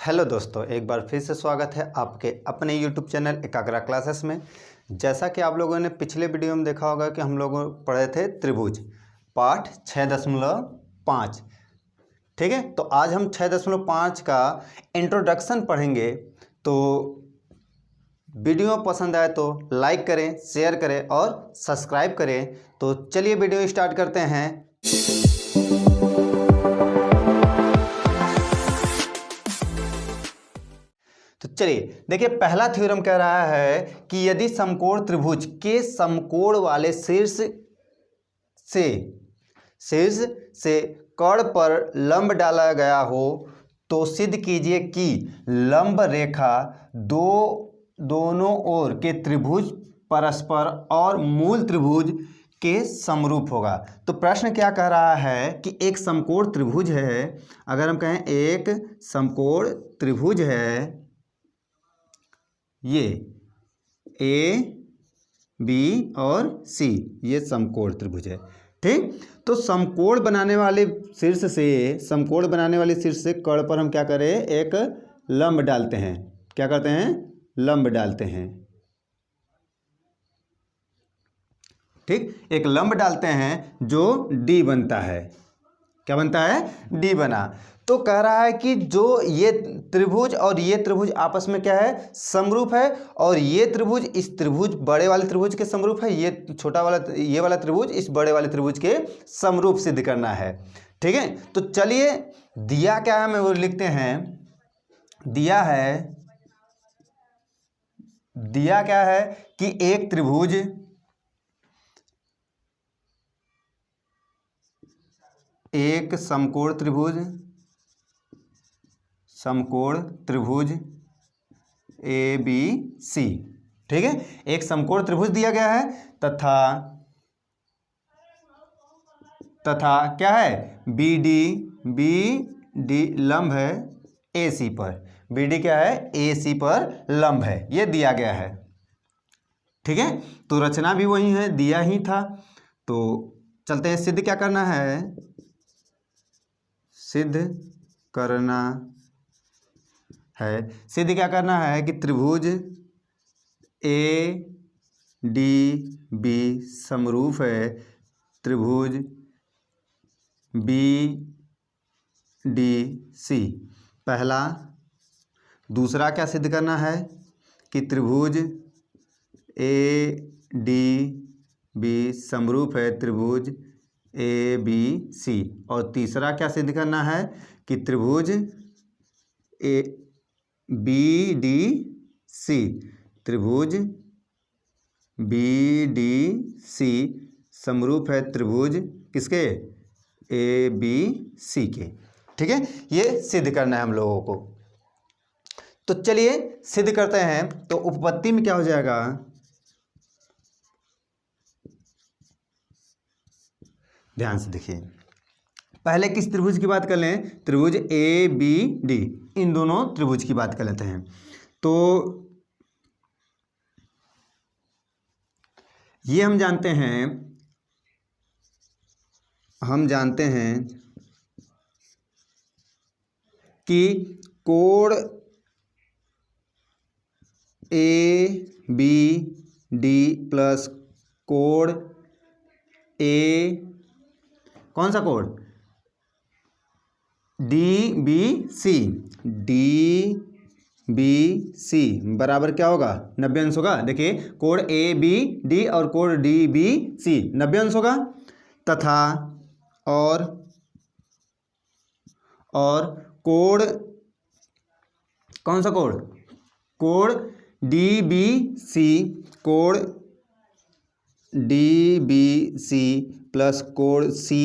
Hello दोस्तों, एक बार फिर से स्वागत है आपके अपने यूट्यूब चैनल एकाग्रा क्लासेस में। जैसा कि आप लोगों ने पिछले वीडियो में देखा होगा कि हम लोग पढ़े थे त्रिभुज पाठ 6.5। ठीक है, तो आज हम 6.5 का इंट्रोडक्शन पढ़ेंगे। तो वीडियो पसंद आए तो लाइक करें, शेयर करें और सब्सक्राइब करें। तो चलिए वीडियो स्टार्ट करते हैं। तो चलिए देखिए, पहला थ्योरम कह रहा है कि यदि समकोण त्रिभुज के समकोण वाले शीर्ष से कर्ण पर लंब डाला गया हो तो सिद्ध कीजिए कि लंब रेखा दोनों ओर के त्रिभुज परस्पर और मूल त्रिभुज के समरूप होगा। तो प्रश्न क्या कह रहा है कि एक समकोण त्रिभुज है। अगर हम कहें एक समकोण त्रिभुज है, ये ए बी और सी, ये समकोण त्रिभुज है। ठीक, तो समकोण बनाने वाले शीर्ष से कर्ण पर हम क्या करें, एक लंब डालते हैं। क्या करते हैं? लंब डालते हैं। ठीक, एक लंब डालते हैं जो डी बनता है। क्या बनता है? डी बना। तो कह रहा है कि जो ये त्रिभुज और ये त्रिभुज आपस में क्या है, समरूप है। और ये त्रिभुज इस त्रिभुज बड़े वाले त्रिभुज के समरूप है। ये छोटा वाला, ये वाला त्रिभुज इस बड़े वाले त्रिभुज के समरूप सिद्ध करना है। ठीक है, तो चलिए दिया क्या है हमें वो लिखते हैं। दिया क्या है कि एक त्रिभुज एक समकोण त्रिभुज ए बी सी। ठीक है, एक समकोण त्रिभुज दिया गया है तथा क्या है, बी डी लंब है ए सी पर। बी डी क्या है? ए सी पर लंब है, ये दिया गया है। ठीक है, तो रचना भी वही है, दिया ही था। तो चलते हैं, सिद्ध क्या करना है। सिद्ध क्या करना है कि त्रिभुज ए डी बी समरूप है त्रिभुज बी डी सी, पहला। दूसरा क्या सिद्ध करना है कि त्रिभुज ए डी बी समरूप है त्रिभुज ए बी सी। और तीसरा क्या सिद्ध करना है कि त्रिभुज ए बी डी सी, त्रिभुज बी डी सी समरूप है त्रिभुज किसके? ए बी सी के। ठीक है, ये सिद्ध करना है हम लोगों को। तो चलिए सिद्ध करते हैं। तो उपपत्ति में क्या हो जाएगा, ध्यान से देखिए। पहले किस त्रिभुज की बात कर लें? त्रिभुज ए बी डी, इन दोनों त्रिभुज की बात कर लेते हैं। तो ये हम जानते हैं कि कोण ए बी डी प्लस कोण ए, कौन सा कोण? डी बी सी बराबर क्या होगा? 90 अंश होगा। देखिए, कोण ए बी डी और कोण डी बी सी 90 अंश होगा। तथा और कोण, कौन सा कोण? कोण डी बी सी प्लस कोण सी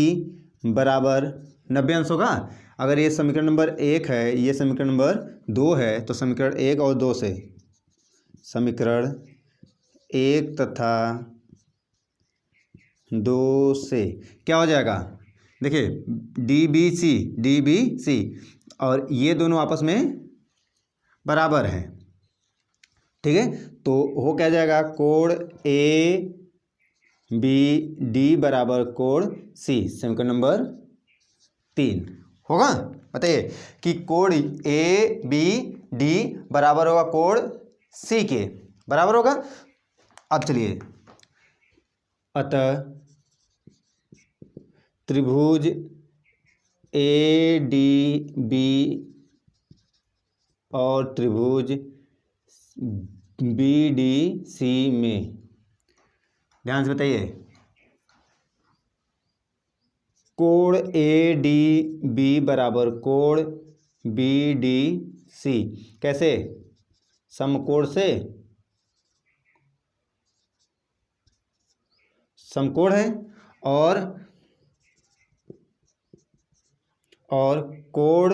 बराबर 90 अंश होगा। अगर ये समीकरण नंबर 1 है, ये समीकरण नंबर 2 है, तो समीकरण 1 और 2 से, समीकरण 1 तथा 2 से क्या हो जाएगा? देखिए, डी बी सी और ये दोनों आपस में बराबर हैं। ठीक है, तो हो क्या जाएगा, कोण ए बी डी बराबर कोण सी, समीकरण नंबर 3 होगा। बताइए कि कोण ए बी डी बराबर होगा कोण सी के, बराबर होगा। अब चलिए, अतः त्रिभुज ए डी बी और त्रिभुज बी डी सी में, ध्यान से बताइए, कोण ए डी बी बराबर कोण बी डी सी, कैसे? समकोण से, समकोण है, और कोण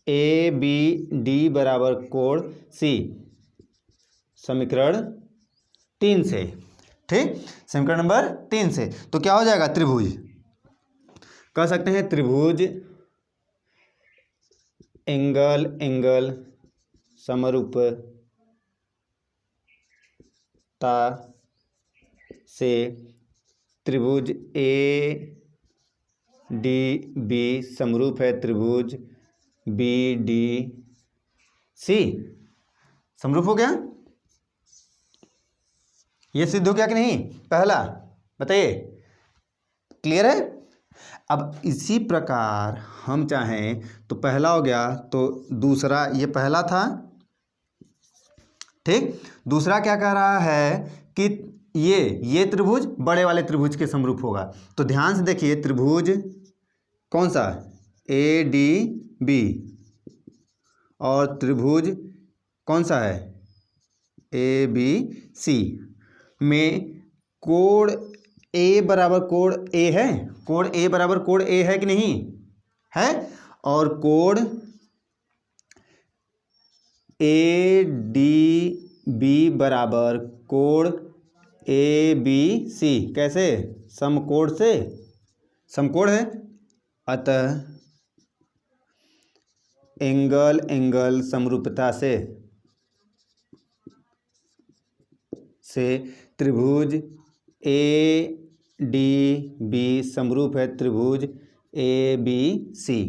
ए बी डी बराबर कोण सी, समीकरण 3 से। ठीक, समीकरण नंबर 3 से। तो क्या हो जाएगा? त्रिभुज, कह सकते हैं त्रिभुज एंगल समरूपता से त्रिभुज ए डी बी समरूप है त्रिभुज बी डी सी। समरूप हो गया? ये सिद्ध हो गया कि नहीं? पहला बताइए, क्लियर है? अब इसी प्रकार हम चाहें तो पहला हो गया, तो दूसरा, ये पहला था, ठीक। दूसरा क्या कह रहा है कि ये त्रिभुज बड़े वाले त्रिभुज के समरूप होगा। तो ध्यान से देखिए, त्रिभुज कौन सा? ए डी बी, और त्रिभुज कौन सा है? ए बी सी में कोण ए बराबर कोण ए है, कोण ए बराबर कोण ए है कि नहीं है? और कोण ए डी बी बराबर कोण ए बी सी, कैसे? समकोण से, समकोण है। अतः एंगल समरूपता से त्रिभुज ए डी बी समरूप है त्रिभुज ए बी सी।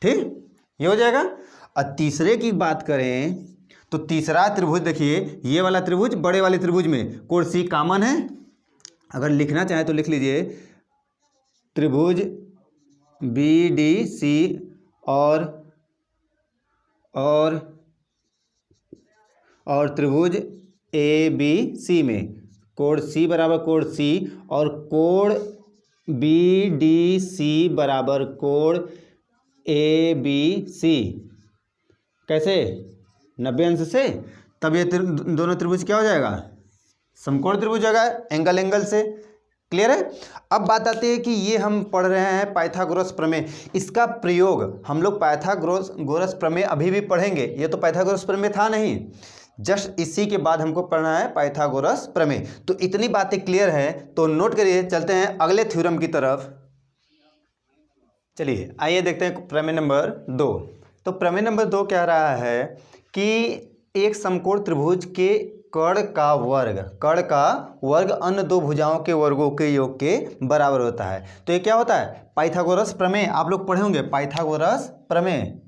ठीक, ये हो जाएगा। और तीसरे की बात करें तो तीसरा त्रिभुज देखिए, ये वाला त्रिभुज बड़े वाले त्रिभुज में कोण सी कॉमन है। अगर लिखना चाहे तो लिख लीजिए, त्रिभुज बी डी सी और त्रिभुज ए बी सी में कोण सी बराबर कोण सी, और कोण बी डी सी बराबर कोण ए बी सी, कैसे? 90 अंश से। तब ये दोनों त्रिभुज क्या हो जाएगा? समकोण त्रिभुज होगा, एंगल से। क्लियर है? अब बात आती है कि ये हम पढ़ रहे हैं पाइथागोरस प्रमेय, इसका प्रयोग हम लोग पाइथागोरस प्रमेय अभी भी पढ़ेंगे। ये तो पाइथागोरस प्रमेय था नहीं, जस्ट इसी के बाद हमको पढ़ना है पाइथागोरस प्रमेय। तो इतनी बातें क्लियर है, तो नोट करिए। चलते हैं अगले थ्योरम की तरफ। चलिए आइए देखते हैं प्रमेय नंबर 2। तो प्रमेय नंबर 2 कह रहा है कि एक समकोण त्रिभुज के कर्ण का वर्ग अन्य दो भुजाओं के वर्गों के योग के बराबर होता है। तो ये क्या होता है? पाइथागोरस प्रमेय। आप लोग पढ़े होंगे पाइथागोरस प्रमेय।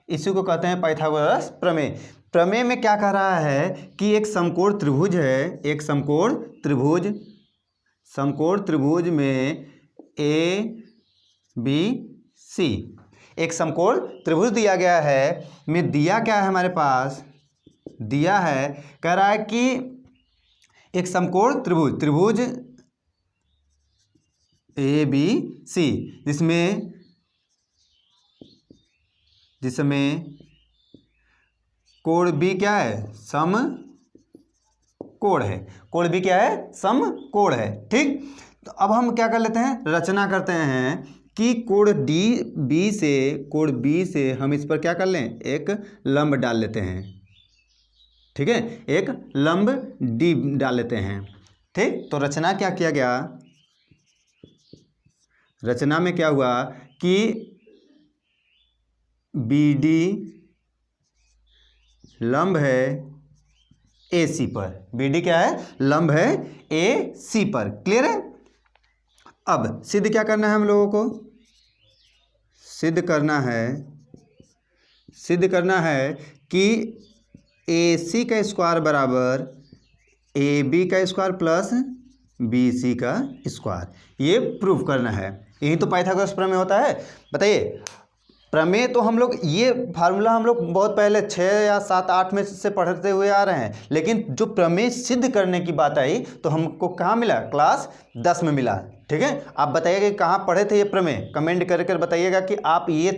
इसी को कहते हैं पाइथागोरस प्रमेय। प्रमेय में क्या कह रहा है कि एक समकोण त्रिभुज है, एक समकोण त्रिभुज में ए बी सी, एक समकोण त्रिभुज दिया गया है। में दिया क्या है हमारे पास? दिया है, कह रहा है कि एक समकोण त्रिभुज ए बी सी, जिसमें कोण बी क्या है? समकोण है। कोण बी क्या है? समकोण है। ठीक, तो अब हम क्या कर लेते हैं? रचना करते हैं कि कोण बी से हम इस पर क्या कर लें? एक लंब डाल लेते हैं। ठीक है, एक लंब डी डाल लेते हैं। ठीक, तो रचना क्या किया गया? रचना में क्या हुआ कि बी डी लंब है ए सी पर, बी डी क्या है, लंब है ए सी पर। क्लियर है। अब सिद्ध क्या करना है हम लोगों को, सिद्ध करना है कि ए सी का स्क्वायर बराबर ए बी का स्क्वायर प्लस बी सी का स्क्वायर, ये प्रूव करना है। यही तो पाइथागोरस प्रमेय होता है। बताइए, प्रमेय तो हम लोग, ये फार्मूला हम लोग बहुत पहले 6 या 7 8 में से पढ़ते हुए आ रहे हैं, लेकिन जो प्रमेय सिद्ध करने की बात आई तो हमको कहाँ मिला, क्लास 10 में मिला। ठीक है, आप बताइएगा कि कहाँ पढ़े थे ये प्रमेय, कमेंट करके बताइएगा कि आप ये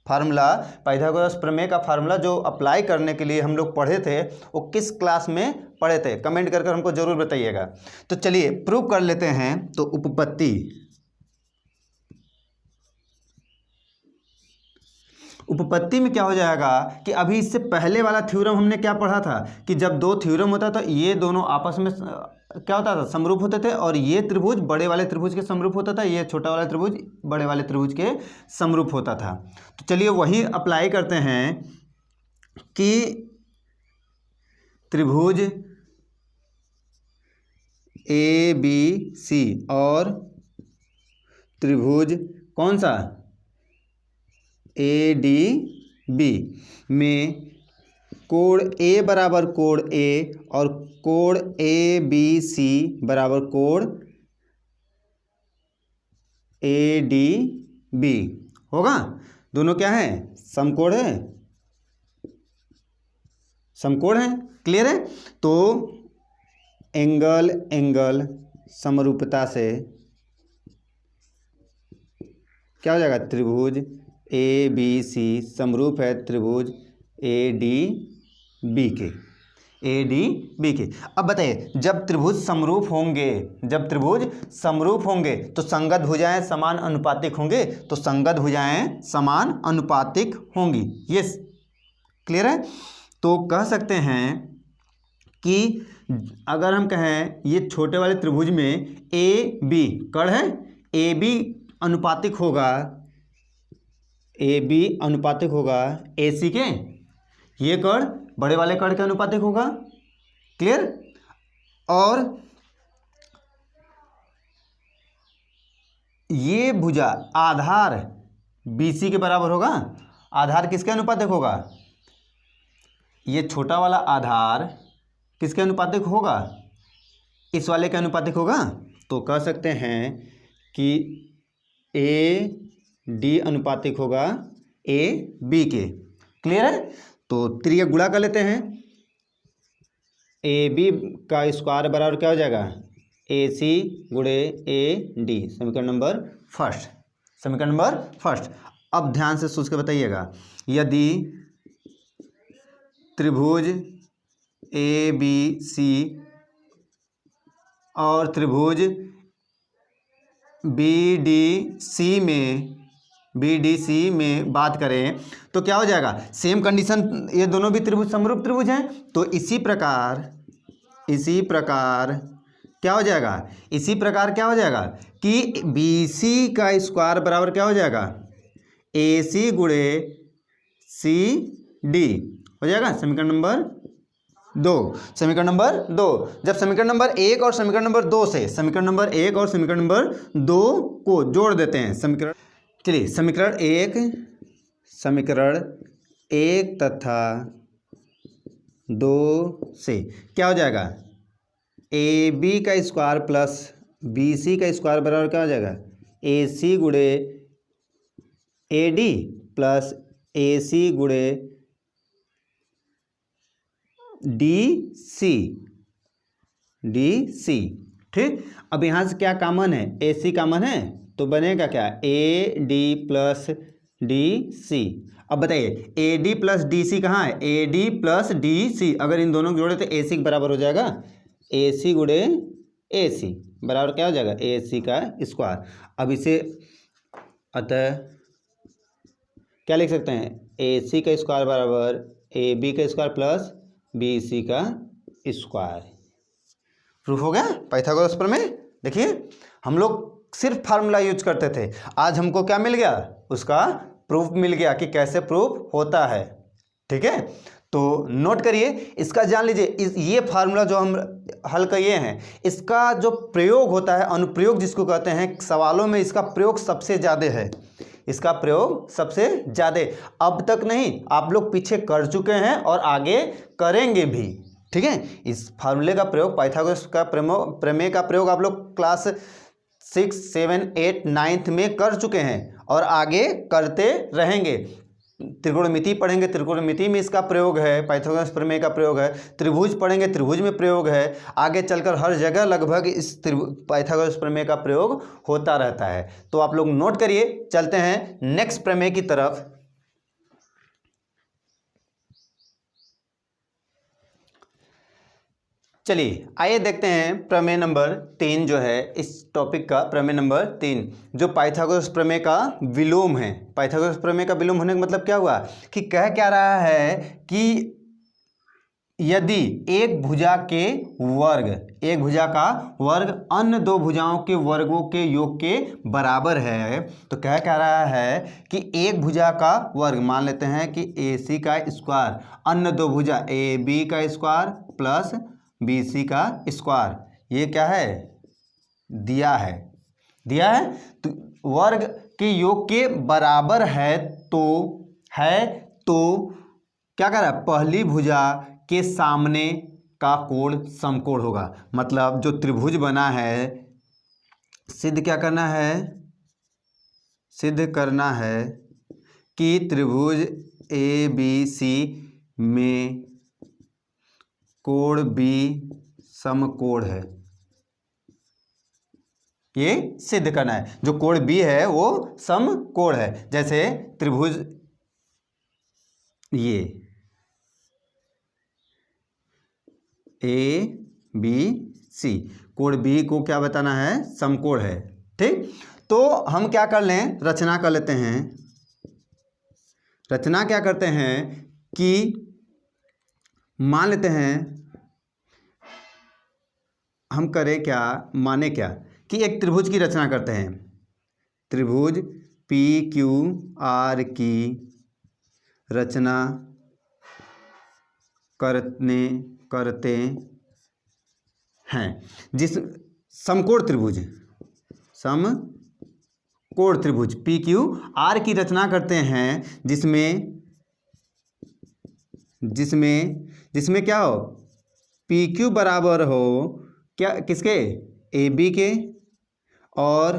फार्मूला, पाइथागोरस प्रमेय का फार्मूला जो अप्लाई करने के लिए हम लोग पढ़े थे वो किस क्लास में पढ़े थे, कमेंट करके हमको ज़रूर बताइएगा। तो चलिए प्रूव कर लेते हैं। तो उपपत्ति में क्या हो जाएगा कि अभी इससे पहले वाला थ्योरम हमने क्या पढ़ा था कि जब दो थ्योरम होता था ये दोनों आपस में क्या होता था, समरूप होते थे, और ये त्रिभुज बड़े वाले त्रिभुज के समरूप होता था, ये छोटा वाला त्रिभुज बड़े वाले त्रिभुज के समरूप होता था। तो चलिए वही अप्लाई करते हैं कि त्रिभुज ए बी सी और त्रिभुज कौन सा, ए डी बी में कोण ए बराबर कोण ए और कोण ए बी सी बराबर कोण ए डी बी होगा। दोनों क्या है, समकोण है, समकोण है। क्लियर है। तो एंगल समरूपता से क्या हो जाएगा, त्रिभुज ए बी सी समरूप है त्रिभुज ए डी बी के, ए डी बी के। अब बताइए, जब त्रिभुज समरूप होंगे तो संगत भुजाएं समान अनुपातिक होंगे, तो संगत भुजाएं समान अनुपातिक होंगी। ये क्लियर है। तो कह सकते हैं कि अगर हम कहें ये छोटे वाले त्रिभुज में ए बी कण है, ए बी अनुपातिक होगा, ए बी अनुपातिक होगा ए सी के, ये कण बड़े वाले कण के अनुपातिक होगा। क्लियर। और ये भुजा आधार बी सी के बराबर होगा। आधार किसके अनुपातिक होगा, ये छोटा वाला आधार किसके अनुपातिक होगा, इस वाले के अनुपातिक होगा। तो कह सकते हैं कि ए डी अनुपातिक होगा ए बी के। क्लियर है। तो त्रिय गुणा कर लेते हैं, ए बी का स्क्वायर बराबर क्या हो जाएगा, ए सी गुणे ए डी। समीकरण नंबर फर्स्ट। अब ध्यान से सोच के बताइएगा, यदि त्रिभुज ए बी सी और त्रिभुज बी डी सी में बात करें तो क्या हो जाएगा, सेम कंडीशन, ये दोनों भी त्रिभुज समरूप त्रिभुज हैं। तो इसी प्रकार क्या हो जाएगा कि बी सी का स्क्वायर बराबर क्या हो जाएगा, ए सी गुणे सी डी हो जाएगा। समीकरण नंबर 2। जब समीकरण नंबर 1 और समीकरण नंबर 2 से समीकरण नंबर 1 और समीकरण नंबर 2 को जोड़ देते हैं, चलिए समीकरण 1 तथा 2 से क्या हो जाएगा, ए बी का स्क्वायर प्लस बी सी का स्क्वायर बराबर क्या हो जाएगा, ए सी गुणे ए डी प्लस ए सी गुणे डी सी। ठीक। अब यहाँ से क्या कॉमन है, ए सी कॉमन है, तो बनेगा क्या, A D plus D C. अब बताइए A D plus D C कहाँ है, A D plus D C, अगर इन दोनों को जोड़े तो ए सी बराबर हो जाएगा ए सी गुणे ए सी बराबर क्या हो जाएगा, ए सी का स्क्वायर। अब इसे अतः क्या लिख सकते हैं, ए सी का स्क्वायर बराबर ए बी का स्क्वायर प्लस बी सी का स्क्वायर। प्रूफ हो गया पाइथागोरस प्रमेय। देखिए हम लोग सिर्फ फार्मूला यूज करते थे, आज हमको क्या मिल गया, उसका प्रूफ मिल गया कि कैसे प्रूफ होता है। ठीक है। तो नोट करिए, इसका जान लीजिए, ये फार्मूला जो हम हल किए हैं, इसका जो प्रयोग होता है, अनुप्रयोग जिसको कहते हैं, सवालों में इसका प्रयोग सबसे ज़्यादा है, इसका प्रयोग सबसे ज़्यादा। अब तक नहीं, आप लोग पीछे कर चुके हैं और आगे करेंगे भी, ठीक है। इस फार्मूले का प्रयोग, पाइथागोरस का प्रमेय का प्रयोग आप लोग क्लास 6, 7, 8, 9 में कर चुके हैं और आगे करते रहेंगे। त्रिकोणमिति पढ़ेंगे, त्रिकोणमिति में इसका प्रयोग है, पाइथागोरस प्रमेय का प्रयोग है। त्रिभुज पढ़ेंगे, त्रिभुज में प्रयोग है। आगे चलकर हर जगह लगभग इस पाइथागोरस प्रमेय का प्रयोग होता रहता है। तो आप लोग नोट करिए। चलते हैं नेक्स्ट प्रमेय की तरफ। चलिए आइए देखते हैं प्रमेय नंबर 3 जो है इस टॉपिक का, प्रमेय नंबर 3 जो पाइथागोरस प्रमेय का विलोम है। पाइथागोरस प्रमेय का विलोम होने का मतलब क्या हुआ कि कह क्या रहा है कि यदि एक भुजा का वर्ग अन्य दो भुजाओं के वर्गों के योग के बराबर है, तो कह क्या रहा है कि एक भुजा का वर्ग, मान लेते हैं कि AC का स्क्वायर अन्य दो भुजा AB का स्क्वायर प्लस BC का स्क्वायर, ये क्या है, दिया है तो वर्ग के योग के बराबर है, तो क्या कर रहा है, पहली भुजा के सामने का कोण समकोण होगा। मतलब जो त्रिभुज बना है, सिद्ध करना है कि त्रिभुज ABC में कोण B समकोण है, ये सिद्ध करना है। जो कोण B है वो समकोण है। जैसे त्रिभुज ये ABC, कोण B को क्या बताना है, समकोण है, ठीक। तो हम क्या कर लें, रचना कर लेते हैं। रचना क्या करते हैं कि मान लेते हैं, हम करें क्या, माने क्या कि एक त्रिभुज की रचना करते हैं। त्रिभुज PQR की रचना करते हैं। जिस समकोण त्रिभुज PQR की रचना करते हैं, जिसमें क्या हो, PQ बराबर हो क्या, किसके, AB के, और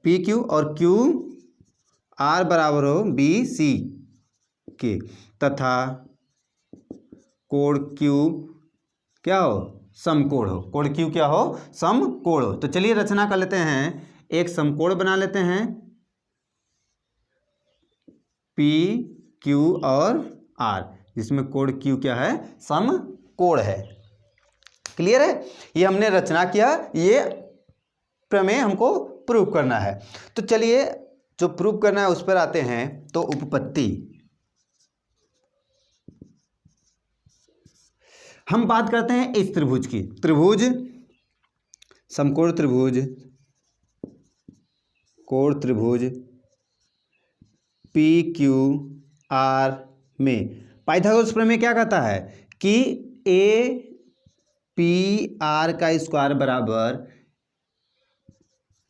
PQ और QR बराबर हो BC के, तथा कोण Q क्या हो, समकोण हो। कोण Q क्या हो, समकोण हो। तो चलिए रचना कर लेते हैं, एक समकोण बना लेते हैं, PQ और R, जिसमें कोण Q क्या है, समकोण है। क्लियर है, ये हमने रचना किया, ये प्रमेय हमको प्रूव करना है। तो चलिए जो प्रूव करना है उस पर आते हैं। तो उपपत्ति, हम बात करते हैं इस त्रिभुज की, समकोण त्रिभुज, कोण त्रिभुज PQR में पाइथागोरस प्रमेय क्या कहता है कि APR का स्क्वायर बराबर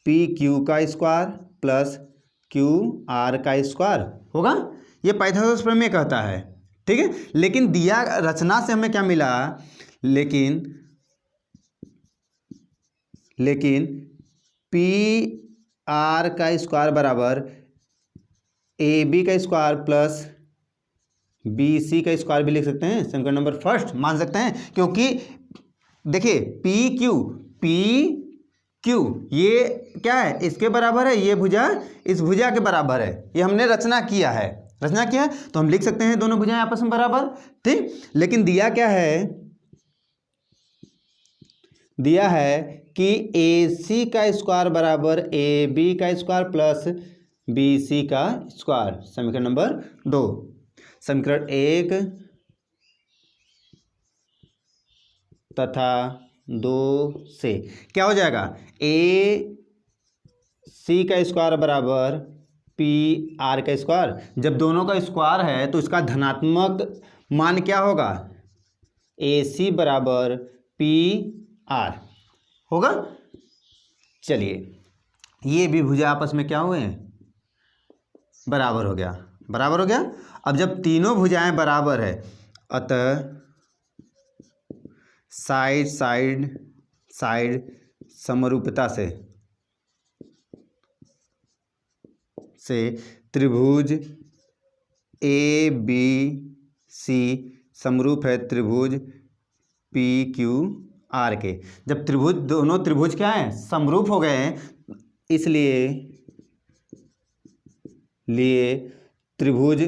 PQ का स्क्वायर प्लस QR का स्क्वायर होगा। ये पाइथागोरस प्रमेय कहता है, ठीक है। लेकिन दिया रचना से हमें क्या मिला, लेकिन PR का स्क्वायर बराबर AB का स्क्वायर प्लस BC का स्क्वायर भी लिख सकते हैं, समीकरण नंबर फर्स्ट मान सकते हैं। क्योंकि देखिए PQ ये क्या है, इसके बराबर है, ये भुजा इस भुजा के बराबर है। ये हमने रचना किया है तो हम लिख सकते हैं दोनों भुजाएं आपस में बराबर, ठीक। लेकिन दिया क्या है, दिया है कि AC का स्क्वायर बराबर AB का स्क्वायर प्लस BC का स्क्वायर, समीकरण नंबर 2। समीकरण 1 तथा 2 से क्या हो जाएगा, AC का स्क्वायर बराबर पी आर का स्क्वायर। जब दोनों का स्क्वायर है तो इसका धनात्मक मान क्या होगा, ए सी बराबर पी आर होगा। चलिए ये भी भुजा आपस में क्या हुए हैं, बराबर हो गया, बराबर हो गया। अब जब तीनों भुजाएं बराबर है, अतः साइड साइड साइड समरूपता से त्रिभुज ए बी सी समरूप है त्रिभुज पी क्यू आर के। जब त्रिभुज, दोनों त्रिभुज क्या हैं, समरूप हो गए हैं, इसलिए त्रिभुज,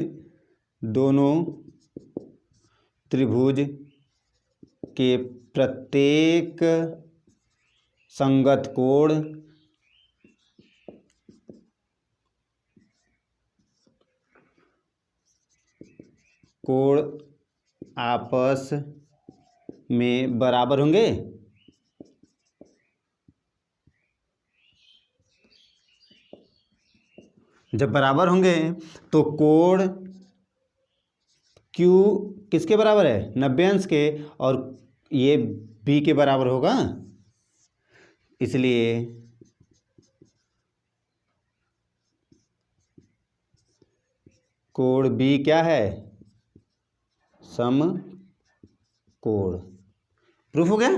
दोनों त्रिभुज के प्रत्येक संगत कोण आपस में बराबर होंगे। जब बराबर होंगे तो कोण Q किसके बराबर है, 90 अंश के, और ये B के बराबर होगा। इसलिए कोण B क्या है, समकोण। प्रूफ हो गया।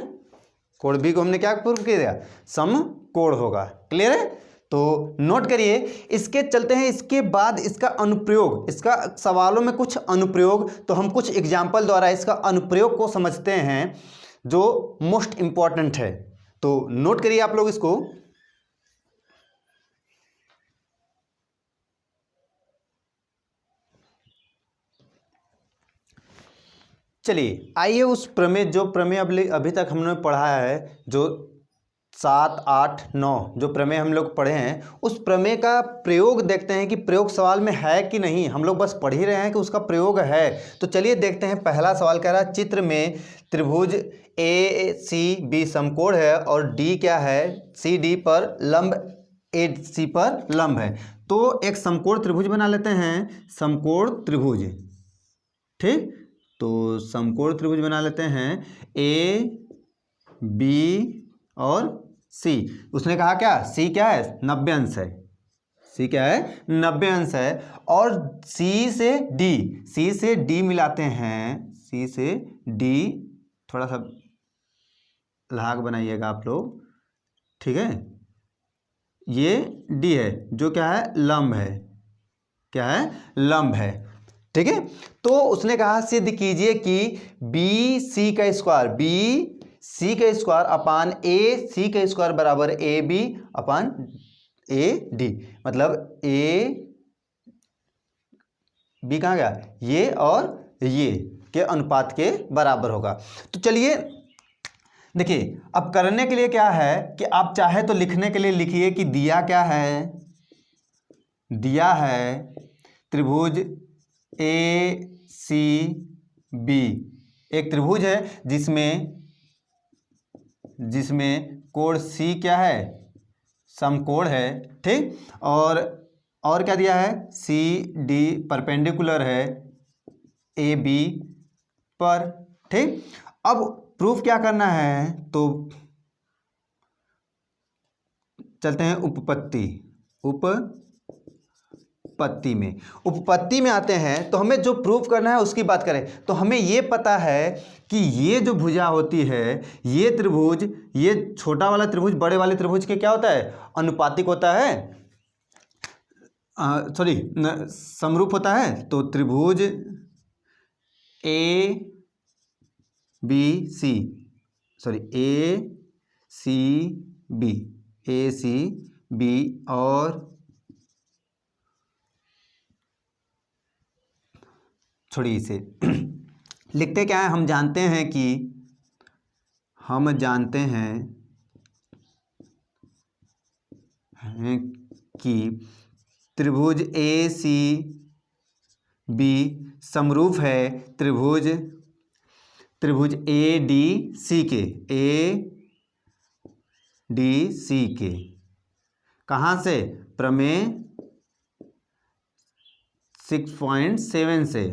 कोण B को हमने क्या प्रूफ किया, समकोण होगा। क्लियर है। तो नोट करिए। इसके चलते हैं, इसके बाद इसका अनुप्रयोग, इसका सवालों में कुछ अनुप्रयोग, तो हम कुछ एग्जाम्पल द्वारा इसका अनुप्रयोग को समझते हैं जो मोस्ट इंपॉर्टेंट है। तो नोट करिए आप लोग इसको। चलिए आइए उस प्रमेय, जो प्रमेय अभी तक हमने पढ़ा है, जो 7, 8, 9 जो प्रमेय हम लोग पढ़े हैं, उस प्रमेय का प्रयोग देखते हैं कि प्रयोग सवाल में है कि नहीं। हम लोग बस पढ़ ही रहे हैं कि उसका प्रयोग है। तो चलिए देखते हैं। पहला सवाल कह रहा है, चित्र में त्रिभुज ए सी बी समकोण है और डी क्या है, सी डी पर लंब, ए सी पर लंब है। तो एक समकोण त्रिभुज बना लेते हैं, समकोण त्रिभुज। ठीक, तो समकोण त्रिभुज बना लेते हैं, ए बी और सी। उसने कहा क्या, सी क्या है, 90 अंश है। सी क्या है, 90 अंश है। और सी से डी मिलाते हैं, सी से डी, थोड़ा सा लाग बनाइएगा आप लोग, ठीक है। ये डी है जो क्या है, लंब है। क्या है, लंब है। ठीक है। तो उसने कहा सिद्ध कीजिए कि बी सी का स्क्वायर, बी सी का स्क्वायर अपान ए सी का स्क्वायर बराबर A B upon A D. मतलब ए बी कहाँ गया, ये और ये के अनुपात के बराबर होगा। तो चलिए देखिए, अब करने के लिए क्या है कि आप चाहे तो लिखने के लिए लिखिए कि दिया क्या है, दिया है त्रिभुज ए सी बी। एक त्रिभुज है जिसमें कोण सी क्या है, समकोण है। ठीक, और क्या दिया है, सी डी परपेंडिकुलर है ए बी पर। ठीक, अब प्रूफ क्या करना है, तो चलते हैं उपपत्ति में आते हैं। तो हमें जो प्रूफ करना है उसकी बात करें, तो हमें ये पता है कि ये जो भुजा होती है, ये त्रिभुज, ये छोटा वाला त्रिभुज बड़े वाले त्रिभुज के क्या होता है, अनुपातिक होता है, समरूप होता है। तो त्रिभुज A B C, A C B और छोड़िए इसे लिखते क्या है, हम जानते हैं कि त्रिभुज ए सी बी समरूप है त्रिभुज ए डी सी के। कहाँ से, प्रमेय 6.7 से।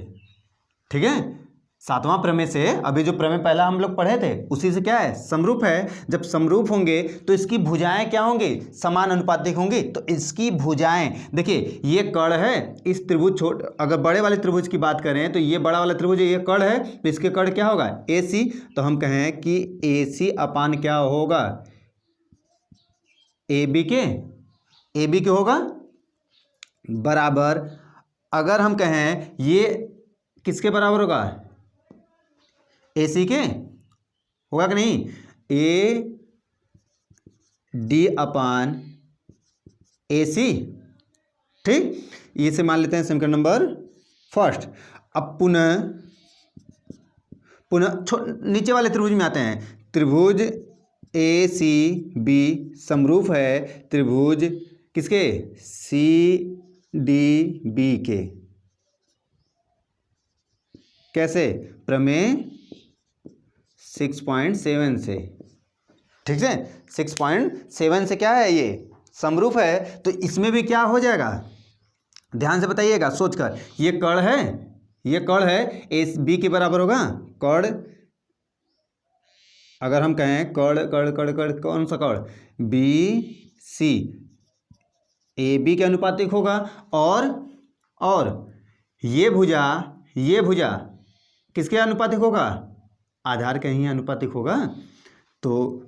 ठीक है, सातवां प्रमेय से, अभी जो प्रमेय पहला हम लोग पढ़े थे उसी से क्या है, समरूप है। जब समरूप होंगे तो इसकी भुजाएं क्या होंगी, समान अनुपातिक होंगी। तो इसकी भुजाएं, देखिए ये कर्ण है, इस त्रिभुज अगर बड़े वाले त्रिभुज की बात करें तो ये बड़ा वाला त्रिभुज ये कर्ण है, तो इसके कर्ण क्या होगा, AC। तो हम कहें कि AC अपान क्या होगा, AB के होगा, बराबर। अगर हम कहें ये किसके बराबर होगा, AC के होगा कि नहीं, AD अपान AC। ठीक, इसे मान लेते हैं समीकरण नंबर फर्स्ट। अब पुनः नीचे वाले त्रिभुज में आते हैं। त्रिभुज ACB समरूप है त्रिभुज किसके, CDB के। कैसे, प्रमेय 6.7 से। ठीक है, 6.7 से क्या है, ये समरूप है। तो इसमें भी क्या हो जाएगा, ध्यान से बताइएगा सोचकर। ये कर्ण है, ये कर्ण है, AB के बराबर होगा। कर्ण, अगर हम कहें कर्ण कर्ण कर्ण कर्ण कौन सा कर्ण, BC AB के अनुपातिक होगा। और ये भुजा किसके अनुपातिक होगा, आधार के ही अनुपातिक होगा। तो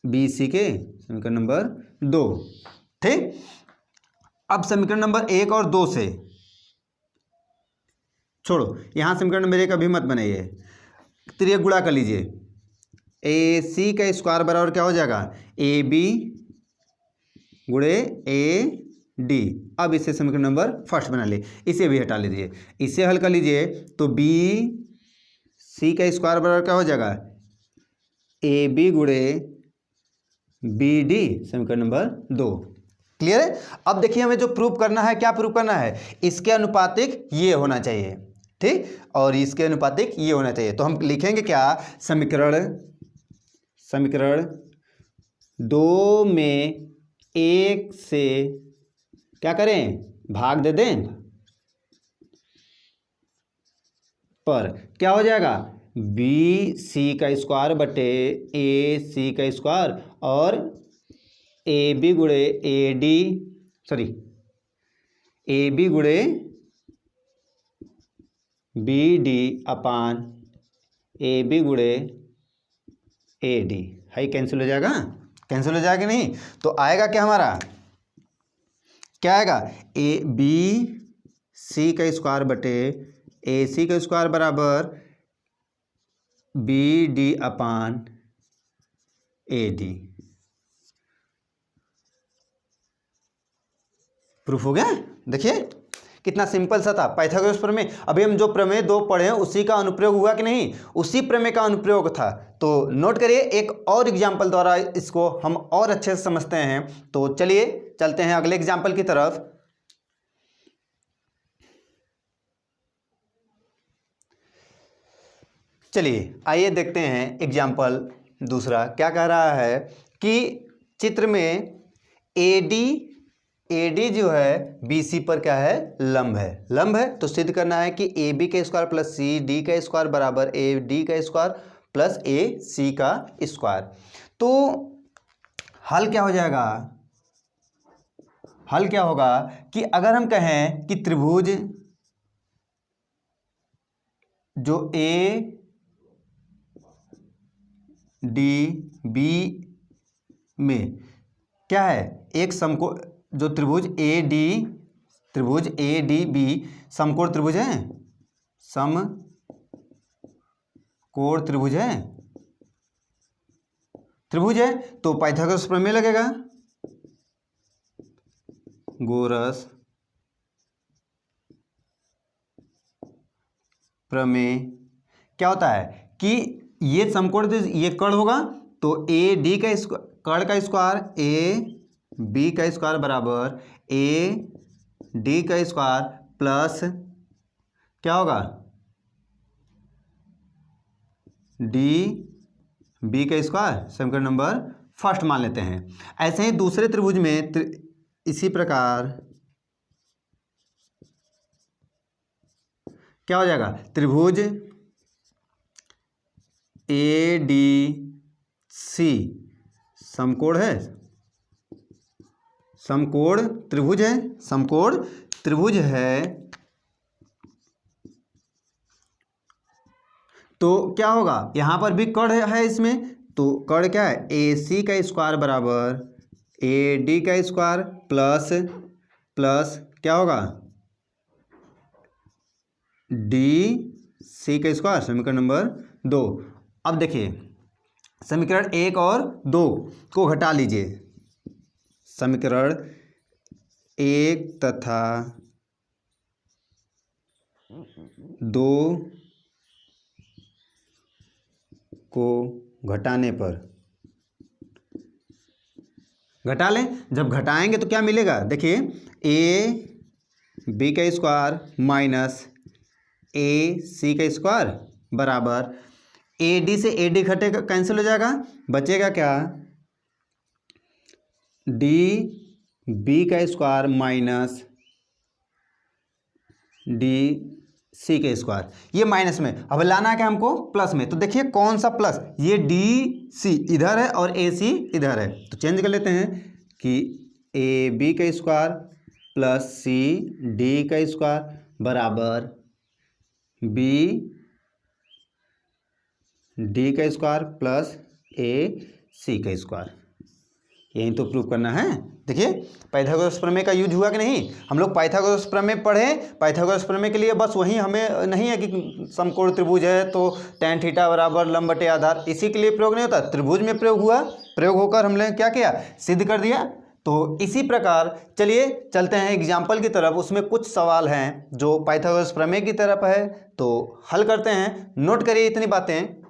BC के समीकरण नंबर 2। ठीक, अब समीकरण नंबर 1 और 2 से छोड़ो, यहां समीकरण नंबर 1 अभी मत बनाइए, त्रिय गुणा कर लीजिए। AC का स्क्वायर बराबर क्या हो जाएगा, AB गुणे AD। अब इसे समीकरण नंबर फर्स्ट बना लिए, इसे भी हटा लीजिए, इसे हल कर लीजिए। तो BC का स्क्वायर बराबर क्या हो जाएगा, AB गुणे BD, समीकरण नंबर 2। क्लियर है। अब देखिए हमें जो प्रूव करना है, क्या प्रूव करना है, इसके अनुपातिक ये होना चाहिए। ठीक, और इसके अनुपातिक ये होना चाहिए। तो हम लिखेंगे क्या, समीकरण 2 में 1 से क्या करें, भाग दे दें, पर क्या हो जाएगा, BC का स्क्वायर बटे AC का स्क्वायर और AB गुणे AB गुणे BD अपान AB गुणे AD। हाई कैंसिल हो जाएगा, कैंसिल हो जाएगा नहीं, तो आएगा क्या हमारा, क्या आएगा, BC का स्क्वायर बटे AC का स्क्वायर बराबर BD अपान AD। प्रूफ हो गया। देखिए कितना सिंपल सा था, पाइथागोरस प्रमेय। अभी हम जो प्रमेय 2 पढ़े हैं उसी का अनुप्रयोग हुआ कि नहीं, उसी प्रमेय का अनुप्रयोग था। तो नोट करिए, एक और एग्जाम्पल द्वारा इसको हम और अच्छे से समझते हैं। तो चलिए चलते हैं अगले एग्जाम्पल की तरफ। चलिए आइए देखते हैं एग्जाम्पल दूसरा क्या कह रहा है कि चित्र में AD जो है BC पर क्या है, लंब है। तो सिद्ध करना है कि AB का स्क्वायर प्लस CD का स्क्वायर बराबर AD का स्क्वायर प्लस AC का स्क्वायर। तो हल क्या हो जाएगा, हल क्या होगा कि अगर हम कहें कि त्रिभुज जो ADB में क्या है, एक समकोण, जो त्रिभुज ADB समकोण त्रिभुज है, समकोण त्रिभुज है, तो पाइथागोरस प्रमेय लगेगा। गोरस प्रमेय क्या होता है कि ये समकोण, ये कर्ण होगा, तो AD का कर्ण का स्क्वायर AB का स्क्वायर बराबर AD का स्क्वायर प्लस क्या होगा, DB का स्क्वायर, समीकरण नंबर फर्स्ट मान लेते हैं। ऐसे ही दूसरे त्रिभुज में इसी प्रकार क्या हो जाएगा, त्रिभुज ए डी सी समकोण है, समकोण त्रिभुज है, समकोण त्रिभुज है। तो क्या होगा, यहां पर भी कर्ण है इसमें, तो कर्ण क्या है, ए सी का स्क्वायर बराबर ए डी का स्क्वायर प्लस प्लस क्या होगा, डी सी का स्क्वायर, समीकरण नंबर 2। अब देखिए समीकरण 1 और 2 को घटा लीजिए, समीकरण 1 तथा 2 को घटाने पर, घटा लें, जब घटाएंगे तो क्या मिलेगा, देखिए ए बी का स्क्वायर माइनस ए सी का स्क्वायर बराबर ए डी से ए डी घटेगा, कैंसिल हो जाएगा, बचेगा क्या, डी बी का स्क्वायर माइनस डी सी का स्क्वायर, ये माइनस में, अब लाना है क्या हमको प्लस में, तो देखिए कौन सा प्लस, ये डी सी इधर है और ए सी इधर है, तो चेंज कर लेते हैं कि ए बी का स्क्वायर प्लस सी डी का स्क्वायर बराबर बी डी का स्क्वायर प्लस ए सी का स्क्वायर, यही तो प्रूव करना है। देखिए पाइथागोरस प्रमेय का यूज हुआ कि नहीं, हम लोग पाइथागोरस प्रमेय पढ़े, पाइथागोरस प्रमेय के लिए बस वही हमें नहीं है कि समकोण त्रिभुज है तो tan थीटा बराबर लंब बटे आधार, इसी के लिए प्रयोग नहीं होता, त्रिभुज में प्रयोग हुआ, प्रयोग होकर हमने क्या किया, सिद्ध कर दिया। तो इसी प्रकार चलिए चलते हैं एग्जाम्पल की तरफ, उसमें कुछ सवाल हैं जो पाइथागोरस प्रमेय की तरफ है, तो हल करते हैं, नोट करिए इतनी बातें।